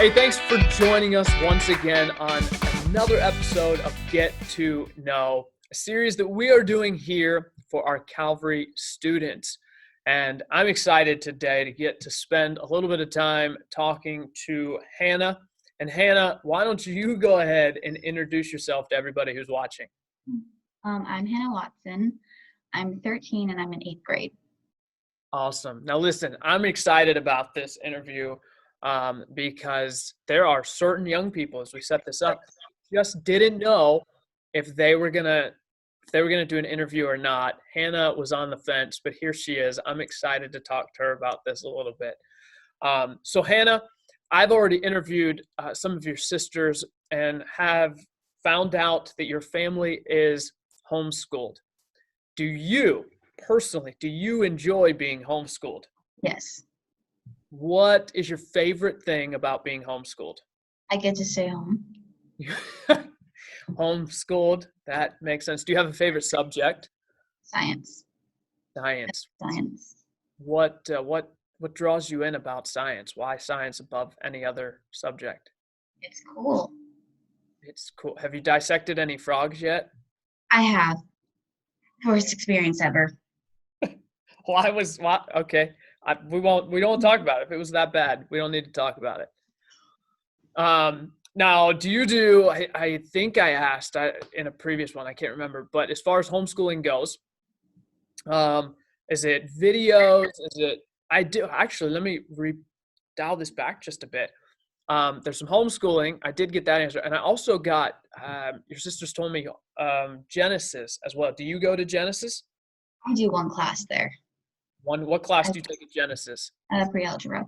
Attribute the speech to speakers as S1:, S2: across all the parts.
S1: Hey, thanks for joining us once again on another episode of Get to Know, a series that we are doing here for our Calvary students. And I'm excited today to get to spend a little bit of time talking to Hannah. And Hannah, why don't you go ahead and introduce yourself to everybody who's watching?
S2: I'm Hannah Watson. I'm 13 and I'm in 8th grade.
S1: Awesome. Now listen, I'm excited about this interview because there are certain young people, as we set this up, just didn't know if they were gonna do an interview or not. Hannah was on the fence, but here she is. I'm excited to talk to her about this a little bit. So Hannah, I've already interviewed some of your sisters and have found out that your family is homeschooled. Do you enjoy being homeschooled?
S2: Yes,
S1: What is your favorite thing about being homeschooled?
S2: I get to stay home.
S1: Homeschooled, that makes sense. Do you have a favorite subject?
S2: Science.
S1: Science.
S2: Science.
S1: What draws you in about science? Why science above any other subject?
S2: It's cool.
S1: It's cool. Have you dissected any frogs yet?
S2: I have. Worst experience ever.
S1: Okay. We don't talk about it. If it was that bad, we don't need to talk about it. Now, I think I asked in a previous one, I can't remember, but as far as homeschooling goes, is it videos? Let me dial this back just a bit. There's some homeschooling. I did get that answer. And I also got, your sisters told me, Genesis as well. Do you go to Genesis?
S2: I do one class there.
S1: What class do you take at Genesis?
S2: Pre-algebra.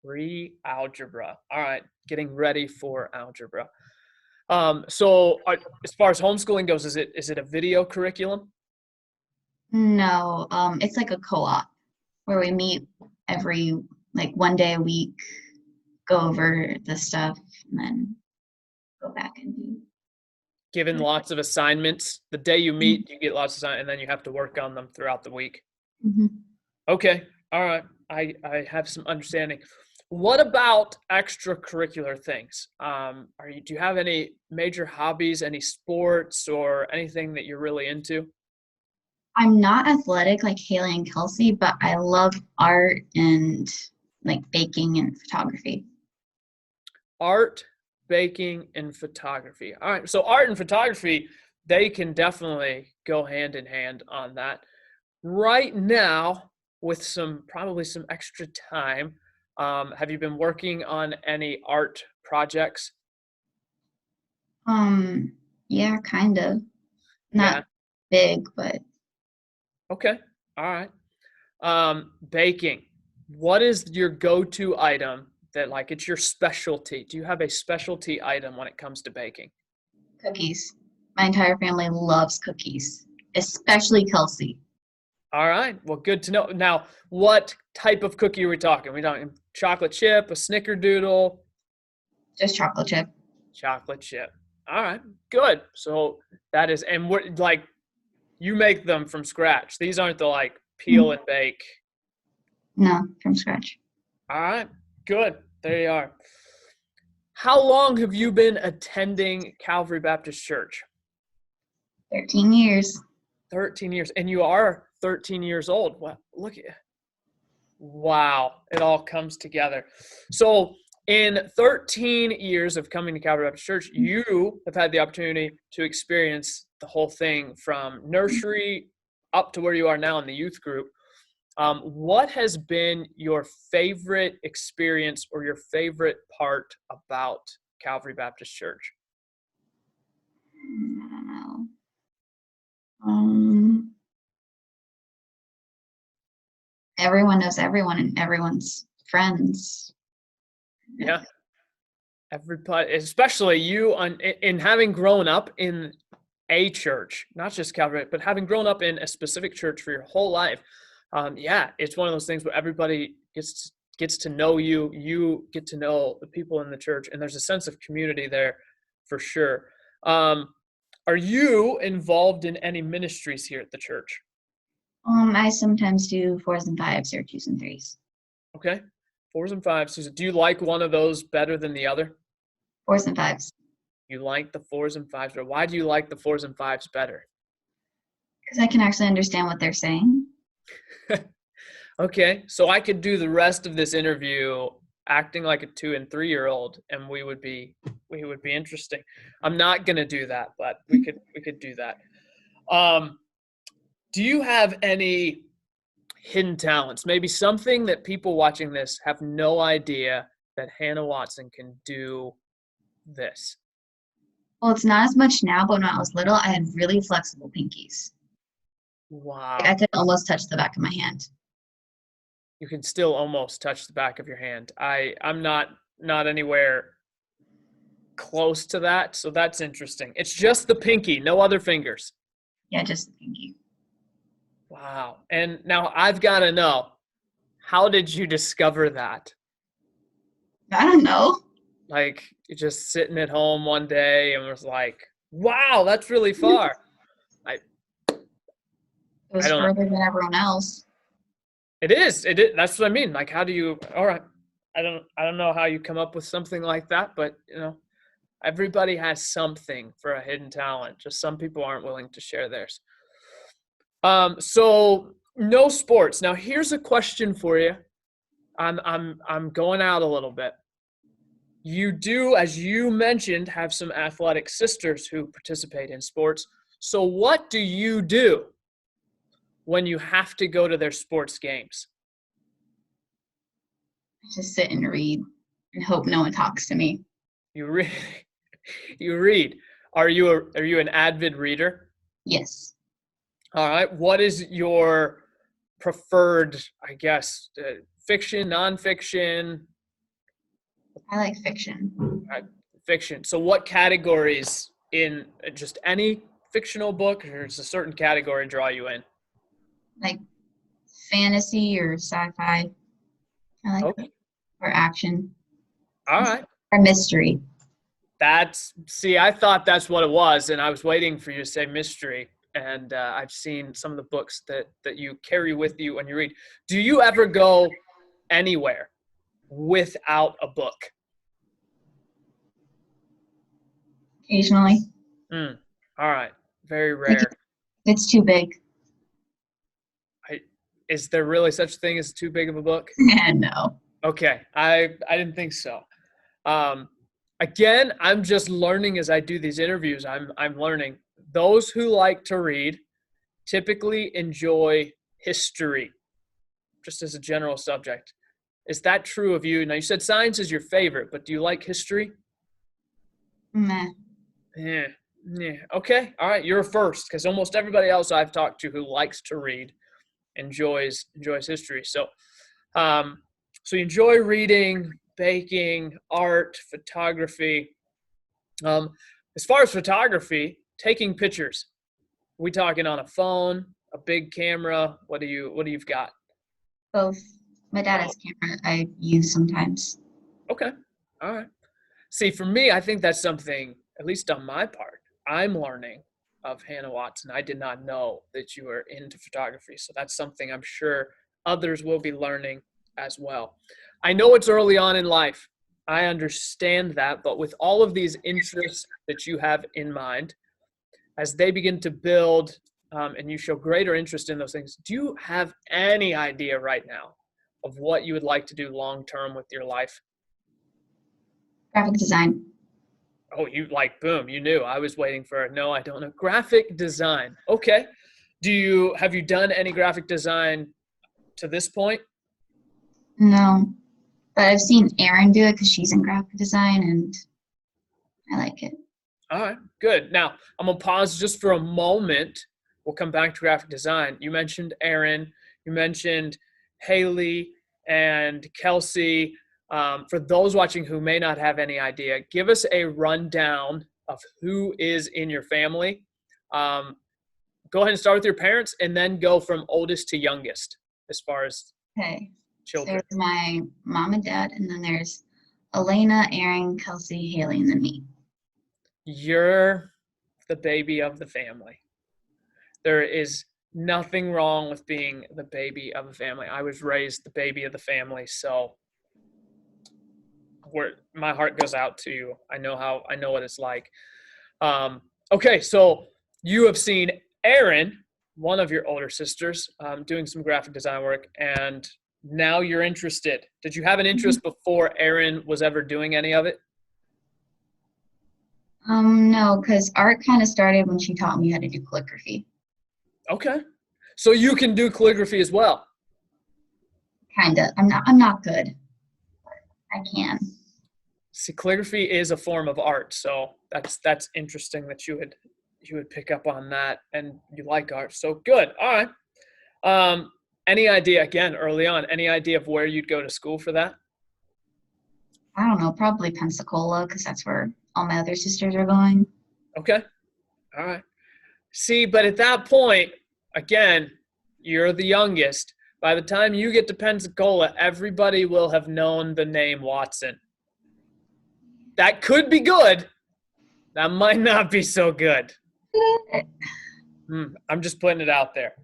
S1: Pre-algebra. All right. Getting ready for algebra. So as far as homeschooling goes, is it a video curriculum?
S2: No, it's like a co-op where we meet every, one day a week, go over the stuff, and then go back and do.
S1: Given lots of assignments. The day you meet, you get lots of assignments, and then you have to work on them throughout the week.
S2: Mm-hmm.
S1: Okay. All right. I have some understanding. What about extracurricular things? Do you have any major hobbies, any sports, or anything that you're really into?
S2: I'm not athletic like Haley and Kelsey, but I love art and baking and photography.
S1: Art, baking, and photography. All right. So art and photography, they can definitely go hand in hand on that. Right now, with probably some extra time, have you been working on any art projects?
S2: Yeah, kind of. Not big, but.
S1: Okay. All right. Baking. What is your go-to item that it's your specialty? Do you have a specialty item when it comes to baking?
S2: Cookies. My entire family loves cookies, especially Kelsey.
S1: All right. Well, good to know. Now, what type of cookie are we talking? Are we talking chocolate chip, a snickerdoodle?
S2: Just chocolate chip.
S1: Chocolate chip. All right. Good. So that is, and you make them from scratch. These aren't the peel and bake.
S2: No, from scratch.
S1: All right. Good. There you are. How long have you been attending Calvary Baptist Church?
S2: 13 years.
S1: 13 years. And you are 13 years old. Well, look at you. Wow. It all comes together. So in 13 years of coming to Calvary Baptist Church, you have had the opportunity to experience the whole thing from nursery up to where you are now in the youth group. What has been your favorite experience or your favorite part about Calvary Baptist Church?
S2: I don't know. Everyone knows everyone and everyone's friends.
S1: Yeah. Everybody, especially you, in having grown up in a church, not just Calvary, but having grown up in a specific church for your whole life. It's one of those things where everybody gets to know you. You get to know the people in the church, and there's a sense of community there for sure. Are you involved in any ministries here at the church?
S2: I sometimes do 4s and 5s or 2s and 3s.
S1: Okay. 4s and 5s. Susan, do you like one of those better than the other?
S2: 4s and 5s.
S1: You like the 4s and 5s, or why do you like the 4s and 5s better?
S2: Because I can actually understand what they're saying.
S1: Okay, so I could do the rest of this interview acting like a 2 and 3-year-old, and we would be interesting. I'm not gonna do that, but we could do that. Do you have any hidden talents? Maybe something that people watching this have no idea that Hannah Watson can do this.
S2: Well, it's not as much now, but when I was little, I had really flexible pinkies.
S1: Wow.
S2: Like I could almost touch the back of my hand.
S1: You can still almost touch the back of your hand. I'm not anywhere close to that, so that's interesting. It's just the pinky, no other fingers.
S2: Yeah, just the pinky.
S1: Wow. And now I've got to know, how did you discover that?
S2: I don't know.
S1: Like, you're just sitting at home one day and was like, wow, that's really far.
S2: It was
S1: I don't know.
S2: further than everyone else.
S1: It is. That's what I mean. Like, how do you, all right. I don't know how you come up with something like that, but everybody has something for a hidden talent. Just some people aren't willing to share theirs. So no sports. Now here's a question for you. I'm going out a little bit. You do, as you mentioned, have some athletic sisters who participate in sports. So what do you do when you have to go to their sports games?
S2: I just sit and read and hope no one talks to me.
S1: You read. You read. Are you an avid reader?
S2: Yes.
S1: All right. What is your preferred, I guess, fiction, nonfiction?
S2: I like fiction.
S1: Fiction. So what categories in just any fictional book, or is a certain category draw you in?
S2: Like fantasy or sci-fi. I like
S1: Okay.
S2: that. Or action.
S1: All right.
S2: Or mystery.
S1: I thought that's what it was, and I was waiting for you to say mystery. And I've seen some of the books that you carry with you when you read. Do you ever go anywhere without a book?
S2: Occasionally.
S1: All right. Very rare.
S2: It's too big.
S1: Is there really such a thing as too big of a book?
S2: No.
S1: Okay. I didn't think so. Again, I'm just learning as I do these interviews. I'm learning. Those who like to read typically enjoy history, just as a general subject. Is that true of you? Now, you said science is your favorite, but do you like history?
S2: Meh.
S1: Yeah. Okay. All right. You're a first, because almost everybody else I've talked to who likes to read enjoys history. So, so you enjoy reading, baking, art, photography. As far as photography, taking pictures. We talking on a phone, a big camera? What do you've got?
S2: Both. My dad has camera I use sometimes.
S1: Okay. All right. See, for me, I think that's something, at least on my part, I'm learning of Hannah Watson. I did not know that you were into photography. So that's something I'm sure others will be learning as well. I know it's early on in life. I understand that. But with all of these interests that you have in mind, as they begin to build and you show greater interest in those things, do you have any idea right now of what you would like to do long-term with your life?
S2: Graphic design.
S1: Oh, boom, you knew. I was waiting for no, I don't know. Graphic design. Okay. Have you done any graphic design to this point?
S2: No. But I've seen Erin do it because she's in graphic design and I like it.
S1: All right, good. Now, I'm going to pause just for a moment. We'll come back to graphic design. You mentioned Erin. You mentioned Haley and Kelsey. For those watching who may not have any idea, give us a rundown of who is in your family. Go ahead and start with your parents and then go from oldest to youngest as far as
S2: Okay.
S1: children.
S2: So there's my mom and dad, and then there's Elena, Erin, Kelsey, Haley, and then me.
S1: You're the baby of the family. There is nothing wrong with being the baby of a family. I was raised the baby of the family, so my heart goes out to you. I know what it's like. Okay, so you have seen Erin, one of your older sisters, doing some graphic design work, and now you're interested. Did you have an interest before Erin was ever doing any of it?
S2: No, because art kind of started when she taught me how to do calligraphy.
S1: Okay, so you can do calligraphy as well.
S2: Kind of. I'm not good. I can.
S1: See, calligraphy is a form of art, so that's interesting that you would pick up on that, and you like art. So good. All right. Any idea, again, early on, any idea of where you'd go to school for that?
S2: I don't know, probably Pensacola, because that's where all my other sisters are going.
S1: Okay. All right. See, but at that point, again, you're the youngest. By the time you get to Pensacola, everybody will have known the name Watson. That could be good. That might not be so good. I'm just putting it out there.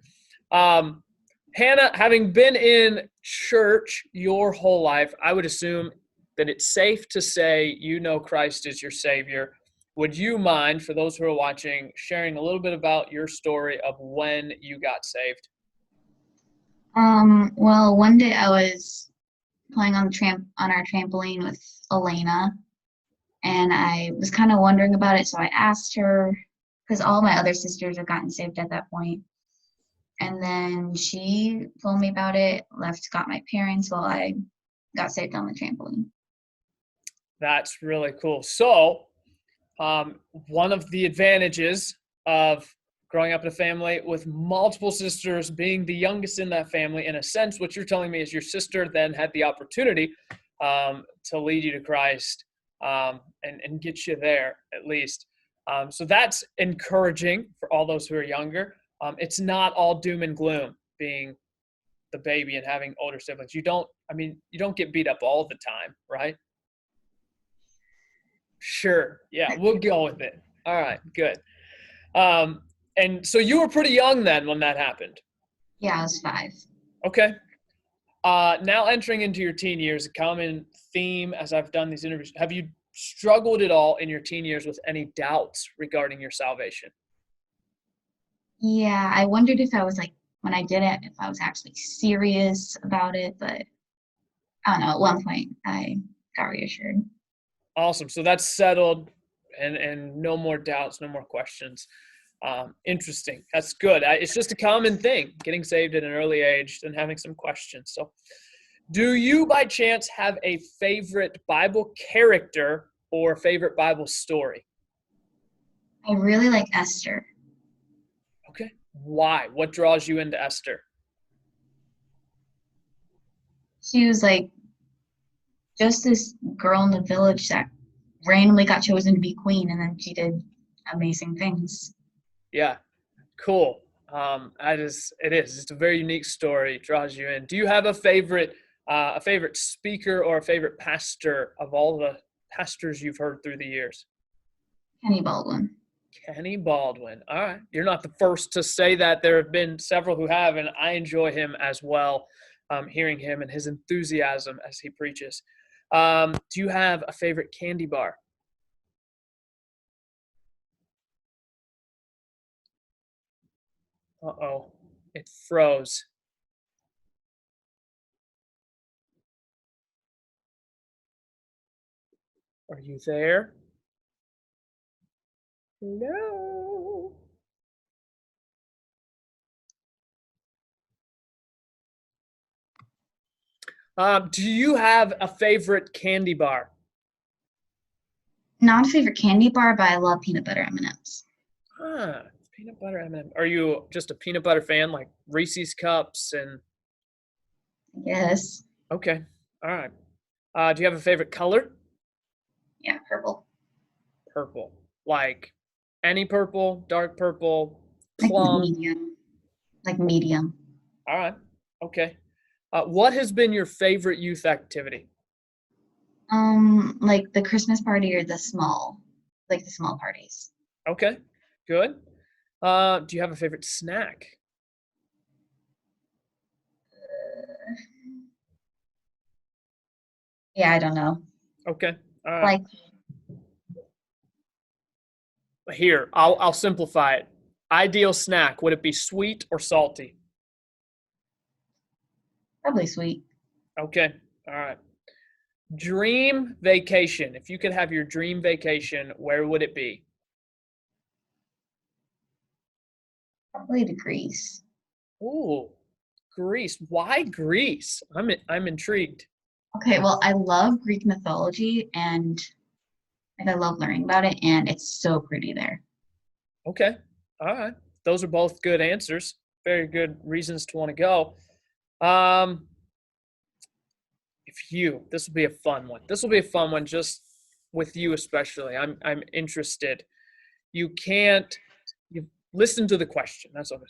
S1: Hannah, having been in church your whole life, I would assume that it's safe to say you know Christ is your Savior. Would you mind, for those who are watching, sharing a little bit about your story of when you got saved?
S2: Well, one day I was playing on our trampoline with Elena, and I was kind of wondering about it, so I asked her, because all my other sisters had gotten saved at that point. And then she told me about it, got my parents while I got saved on the trampoline.
S1: That's really cool. So, one of the advantages of growing up in a family with multiple sisters, being the youngest in that family, in a sense, what you're telling me is your sister then had the opportunity to lead you to Christ and get you there at least. So that's encouraging for all those who are younger. It's not all doom and gloom being the baby and having older siblings. You don't get beat up all the time, right? Sure. Yeah, we'll go with it. All right, good. And so you were pretty young then when that happened.
S2: Yeah, I was 5.
S1: Okay. Now entering into your teen years, a common theme as I've done these interviews, have you struggled at all in your teen years with any doubts regarding your salvation?
S2: Yeah, I wondered if I was like, when I did it, if I was actually serious about it, but I don't know, at one point I got reassured.
S1: Awesome. So that's settled and no more doubts, no more questions. Interesting. That's good. It's just a common thing, getting saved at an early age and having some questions. So do you by chance have a favorite Bible character or favorite Bible story?
S2: I really like Esther.
S1: Okay. Why? What draws you into Esther?
S2: She was like just this girl in the village that randomly got chosen to be queen, and then she did amazing things.
S1: Yeah. Cool. It is. It's a very unique story. It draws you in. Do you have a favorite speaker or a favorite pastor of all the pastors you've heard through the years?
S2: Kenny Baldwin.
S1: Kenny Baldwin. All right. You're not the first to say that. There have been several who have, and I enjoy him as well, hearing him and his enthusiasm as he preaches. Do you have a favorite candy bar? Uh-oh. It froze. Are you there? Hello? Do you have a favorite candy bar?
S2: Not a favorite candy bar, but I love peanut butter M&Ms.
S1: Peanut butter M&M. Are you just a peanut butter fan, like Reese's Cups and?
S2: Yes.
S1: Okay, all right. Do you have a favorite color?
S2: Yeah, purple.
S1: Purple. Like any purple, dark purple,
S2: Like
S1: plum.
S2: medium. Like medium.
S1: All right. Okay. What has been your favorite youth activity?
S2: Like the Christmas party or the small parties.
S1: Okay. Good. Do you have a favorite snack?
S2: Yeah, I don't know.
S1: Okay. All right.
S2: Like,
S1: Here, I'll simplify it. Ideal snack, would it be sweet or salty?
S2: probably sweet.
S1: Okay. All right. Dream vacation. If you could have your dream vacation, where would it be?
S2: Probably to Greece.
S1: Ooh, Greece. Why Greece? I'm intrigued.
S2: Okay, well, I love Greek mythology and like I love learning about it, and it's so pretty there.
S1: Okay. All right. Those are both good answers. Very good reasons to want to go. Um, this will be a fun one. This will be a fun one just with you especially. I'm interested. You can't you listen to the question. That's all.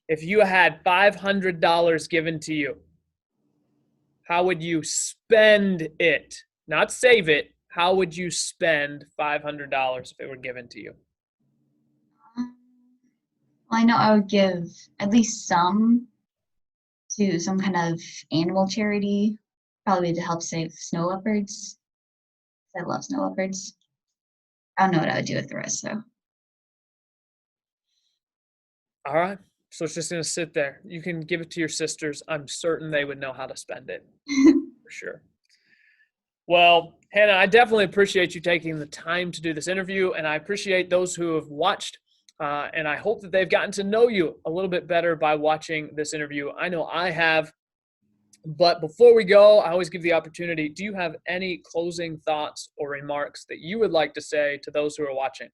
S1: If you had $500 given to you, how would you spend it? Not save it. How would you spend $500 if it were given to you?
S2: Well, I know I would give at least some to some kind of animal charity, probably to help save snow leopards. I love snow leopards. I don't know what I would do with the rest though.
S1: All right. So it's just going to sit there. You can give it to your sisters. I'm certain they would know how to spend it for sure. Well, Hannah, I definitely appreciate you taking the time to do this interview, and I appreciate those who have watched, and I hope that they've gotten to know you a little bit better by watching this interview. I know I have, but before we go, I always give the opportunity. Do you have any closing thoughts or remarks that you would like to say to those who are watching?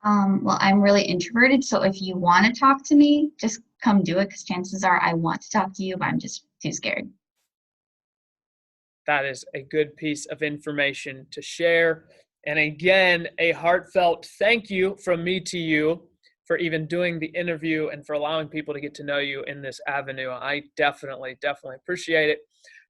S2: Well, I'm really introverted, so if you want to talk to me, just come do it because chances are I want to talk to you, but I'm just too scared.
S1: That is a good piece of information to share. And again, a heartfelt thank you from me to you for even doing the interview and for allowing people to get to know you in this avenue. I definitely appreciate it.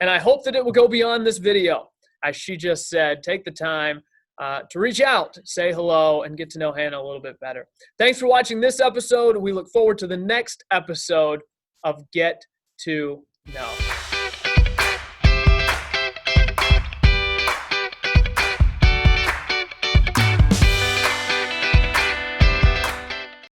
S1: And I hope that it will go beyond this video. As she just said, take the time to reach out, say hello, and get to know Hannah a little bit better. Thanks for watching this episode. We look forward to the next episode of Get to Know.